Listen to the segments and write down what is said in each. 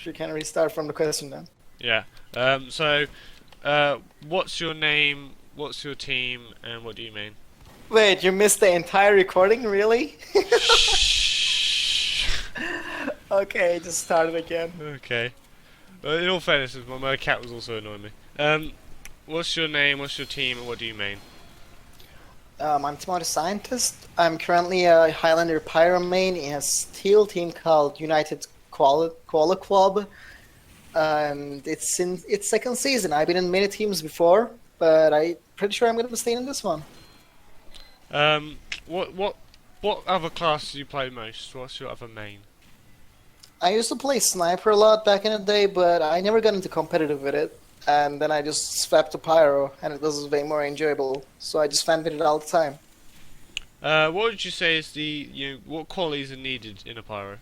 You can restart from the question then. Yeah. What's your name? What's your team? And what do you mean? Wait, you missed the entire recording, really? Shh. Okay, just start it again. Okay. In all fairness, my cat was also annoying me. What's your name? What's your team? And what do you mean? I'm Teemo the Scientist. I'm currently a Highlander Pyro main in a steel team called United Koala Club. And it's in its second season. I've been in many teams before, but I'm pretty sure I'm going to stay in this one. Um, what other class do you play most? What's your other main? I used to play Sniper a lot back in the day, but I never got into competitive with it. And then I just swapped to Pyro, and it was way more enjoyable. So I just fan with it all the time. What would you say is what qualities are needed in a pyro?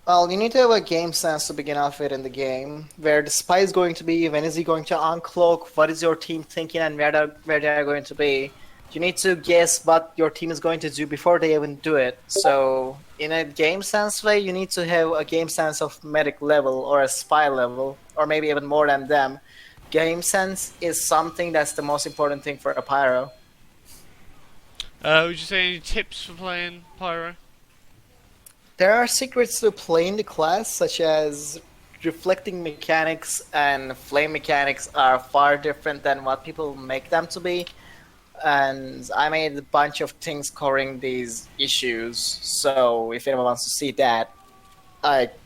Well, you need to have a game sense to begin off with in the game. Where the spy is going to be, when is he going to uncloak, what is your team thinking, and where they are going to be. You need to guess what your team is going to do before they even do it. So, in a game sense way, you need to have a game sense of medic level or a spy level, or maybe even more than them. Game sense is something that's the most important thing for a pyro. Would you say any tips for playing pyro? There are secrets to playing the class, such as reflecting mechanics and flame mechanics are far different than what people make them to be. And I made a bunch of things covering these issues, so if anyone wants to see that,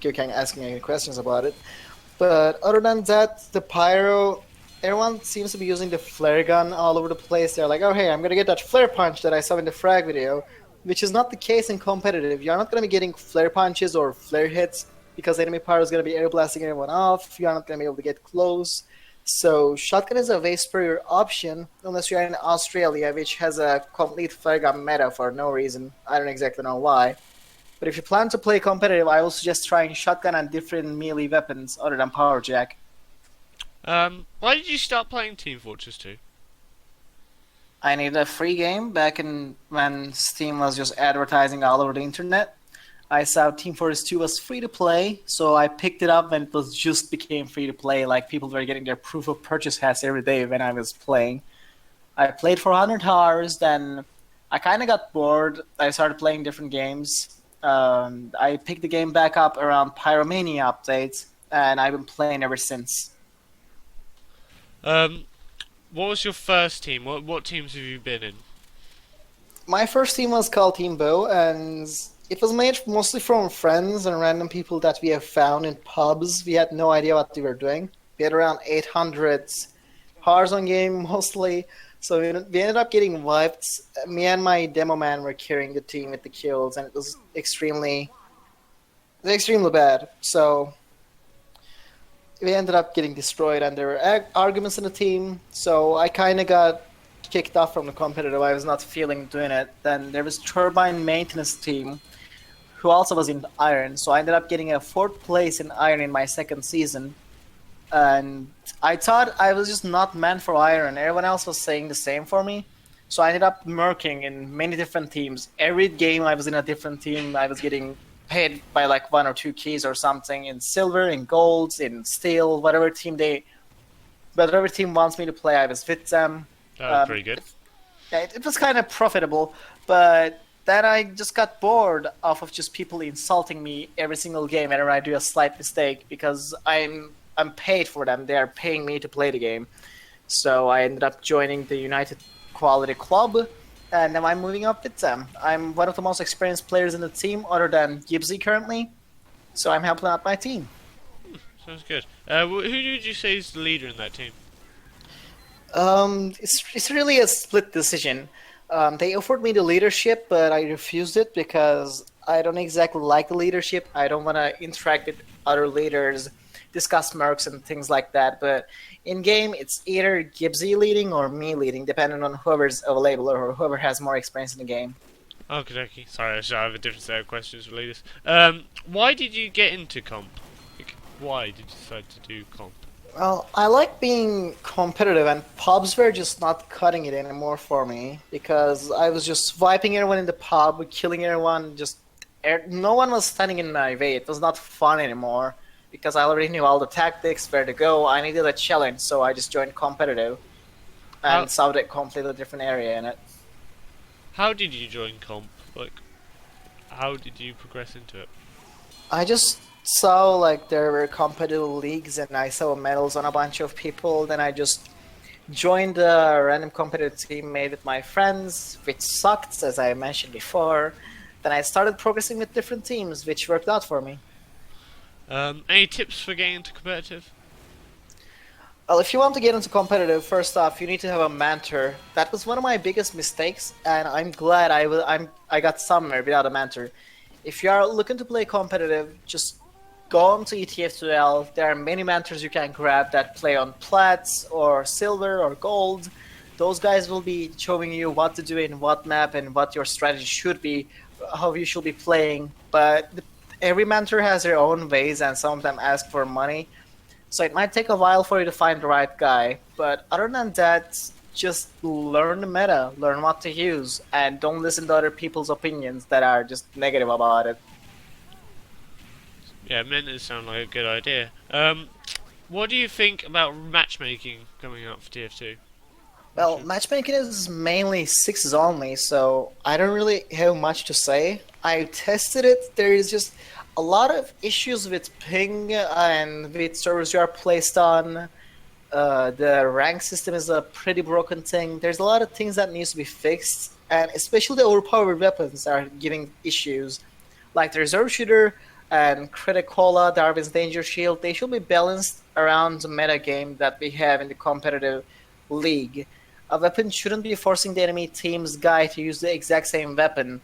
you can ask me any questions about it. But other than that, the pyro, everyone seems to be using the flare gun all over the place. They're like, oh hey, I'm gonna get that flare punch that I saw in the frag video, which is not the case in competitive. You're not gonna be getting flare punches or flare hits because enemy pyro is gonna be air blasting everyone off. You're not gonna be able to get close. So shotgun is a way superior option unless you're in Australia, which has a complete flare gun meta for no reason. I don't exactly know why. But if you plan to play competitive, I will suggest trying shotgun and different melee weapons other than power jack. Why did you start playing Team Fortress 2? I needed a free game back in when Steam was just advertising all over the internet. I saw Team Fortress 2 was free to play, so I picked it up when it was just became free to play. Like people were getting their proof of purchase hats every day when I was playing. I played for 100 hours, then I kind of got bored. I started playing different games. I picked the game back up around Pyromania updates, and I've been playing ever since. What was your first team? What teams have you been in? My first team was called Team Bow, and it was made mostly from friends and random people that we have found in pubs. We had no idea what they were doing. We had around 800 hours on game mostly, so we ended up getting wiped. Me and my demo man were carrying the team with the kills, and it was extremely bad. So we ended up getting destroyed, and there were arguments in the team. So I kind of got kicked off from the competitive. I was not feeling doing it. Then there was Turbine Maintenance team, who also was in Iron. So I ended up getting a 4th place in Iron in my second season. And I thought I was just not meant for Iron. Everyone else was saying the same for me. So I ended up murking in many different teams. Every game I was in a different team. I was getting paid by like 1 or 2 keys or something in silver, in gold, in steel, whatever team wants me to play, I was with them. Pretty good. It was kind of profitable, but then I just got bored off of just people insulting me every single game whenever I do a slight mistake because I'm paid for them. They are paying me to play the game. So I ended up joining the United Quality Club, and now I'm moving up with them. I'm one of the most experienced players in the team, other than Gibbsy currently. So I'm helping out my team. Sounds good. Who did you say is the leader in that team? It's really a split decision. They offered me the leadership, but I refused it because I don't exactly like the leadership. I don't want to interact with other leaders, discuss mercs and things like that. But in game, it's either Gibbsy leading or me leading, depending on whoever's available or whoever has more experience in the game. Okay. Sorry, I have a different set of questions for leaders. Why did you get into comp? Why did you decide to do comp? Well, I like being competitive, and pubs were just not cutting it anymore for me because I was just wiping everyone in the pub, killing everyone. No one was standing in my way. It was not fun anymore. because I already knew all the tactics, where to go. I needed a challenge, so I just joined competitive and saw a completely different area in it. How did you join comp? Like, how did you progress into it? I just saw like there were competitive leagues, and I saw medals on a bunch of people. Then I just joined a random competitive team made with my friends, which sucked, as I mentioned before. Then I started progressing with different teams, which worked out for me. Any tips for getting into competitive? Well, if you want to get into competitive, first off, you need to have a mentor. That was one of my biggest mistakes, and I'm glad I got somewhere without a mentor. If you are looking to play competitive, just go on to TF2. There are many mentors you can grab that play on plats or silver or gold. Those guys will be showing you what to do in what map and what your strategy should be, how you should be playing. But every mentor has their own ways, and some of them ask for money. So it might take a while for you to find the right guy. But other than that, just learn the meta, learn what to use, and don't listen to other people's opinions that are just negative about it. Yeah, mentors sound like a good idea. What do you think about matchmaking coming up for TF2? Well, matchmaking is mainly sixes only, so I don't really have much to say. I tested it. There is just a lot of issues with ping and with servers you are placed on. The rank system is a pretty broken thing. There's a lot of things that needs to be fixed, and especially the overpowered weapons are giving issues. Like the reserve shooter and Critic Cola, Darwin's Danger Shield, they should be balanced around the meta game that we have in the competitive league. A weapon shouldn't be forcing the enemy team's guy to use the exact same weapon.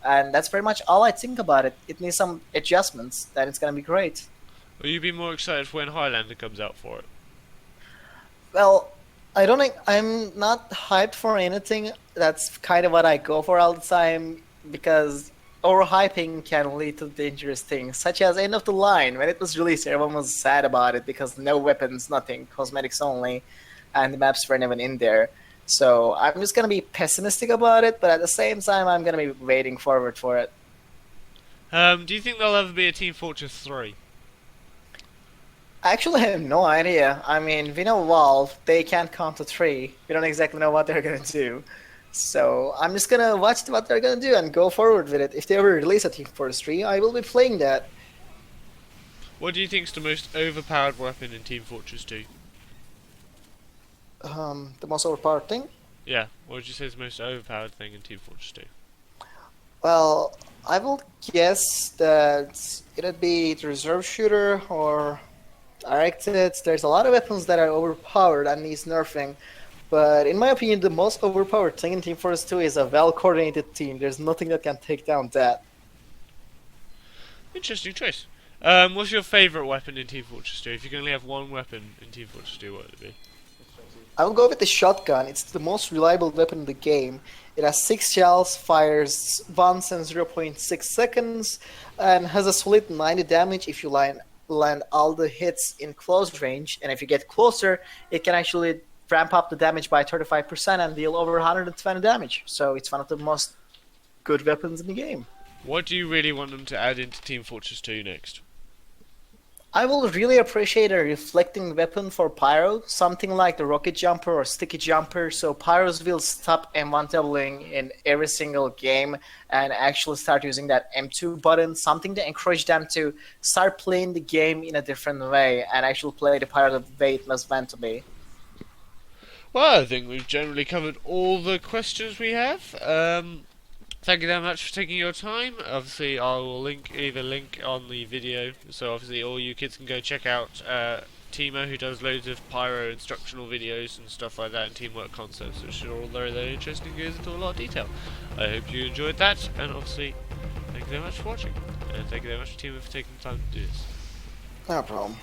And that's pretty much all I think about it. It needs some adjustments, then it's gonna be great. Will you be more excited when Highlander comes out for it? Well, I don't think I'm not hyped for anything. That's kind of what I go for all the time, because overhyping can lead to dangerous things, such as End of the Line. When it was released, everyone was sad about it because no weapons, nothing, cosmetics only, and the maps weren't even in there. So I'm just gonna be pessimistic about it, but at the same time, I'm gonna be waiting forward for it. Do you think there'll ever be a Team Fortress 3? I actually have no idea. I mean, we know Valve, they can't count to 3. We don't exactly know what they're gonna do. So I'm just gonna watch what they're gonna do and go forward with it. If they ever release a Team Fortress 3, I will be playing that. What do you think is the most overpowered weapon in Team Fortress 2? The most overpowered thing? Yeah, what would you say is the most overpowered thing in Team Fortress 2? Well, I will guess that it'd be the reserve shooter or directed. There's a lot of weapons that are overpowered and needs nerfing. But in my opinion, the most overpowered thing in Team Fortress 2 is a well-coordinated team. There's nothing that can take down that. Interesting choice. What's your favourite weapon in Team Fortress 2? If you can only have one weapon in Team Fortress 2, what would it be? I will go with the shotgun. It's the most reliable weapon in the game. It has 6 shells, fires once in 0.6 seconds, and has a solid 90 damage if you land all the hits in close range. And if you get closer, it can actually ramp up the damage by 35% and deal over 120 damage. So it's one of the most good weapons in the game. What do you really want them to add into Team Fortress 2 next? I will really appreciate a reflecting weapon for Pyro, something like the rocket jumper or sticky jumper, so Pyros will stop M1 doubling in every single game and actually start using that M2 button, something to encourage them to start playing the game in a different way and actually play the Pyro the way it was meant to be. Well, I think we've generally covered all the questions we have. Thank you very much for taking your time. Obviously, I will leave a link on the video, so obviously all you kids can go check out Teemo, who does loads of Pyro instructional videos and stuff like that, and teamwork concepts, which are all very interesting, goes into a lot of detail. I hope you enjoyed that, and obviously, thank you very much for watching, and thank you very much to Teemo for taking the time to do this. No problem.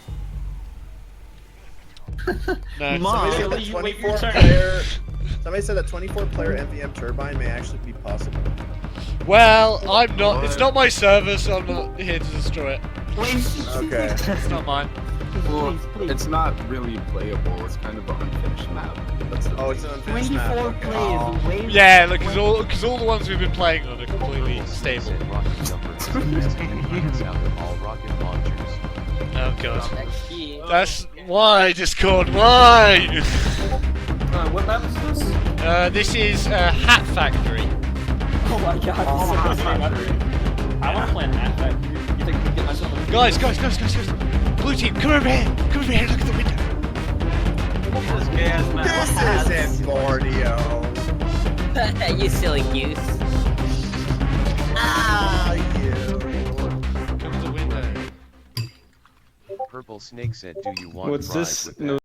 No, somebody said that 24-player MVM Turbine may actually be possible. well, I'm not. It's not my server, so I'm not here to destroy it. Okay. It's not mine. Well, it's not really playable. It's kind of an unfinished map. Oh, it's an unfinished map. 24 Okay. players. Yeah, look, because all the ones we've been playing on are completely stable. Rocket jumpers. All rocket launchers. Okay. God. XP. That's why, Discord, why? What map is this? This is Hat Factory. Oh my god, this is the same map. I want to play in Hat Factory. You think I can get myself a Guys. Blue team, come over here. Come over here, look at the window. This gas map. This isn't Borneo. you silly goose. Ah, you. Come to the window. Purple Snake said, "Do you want What's fries this? with No. that?"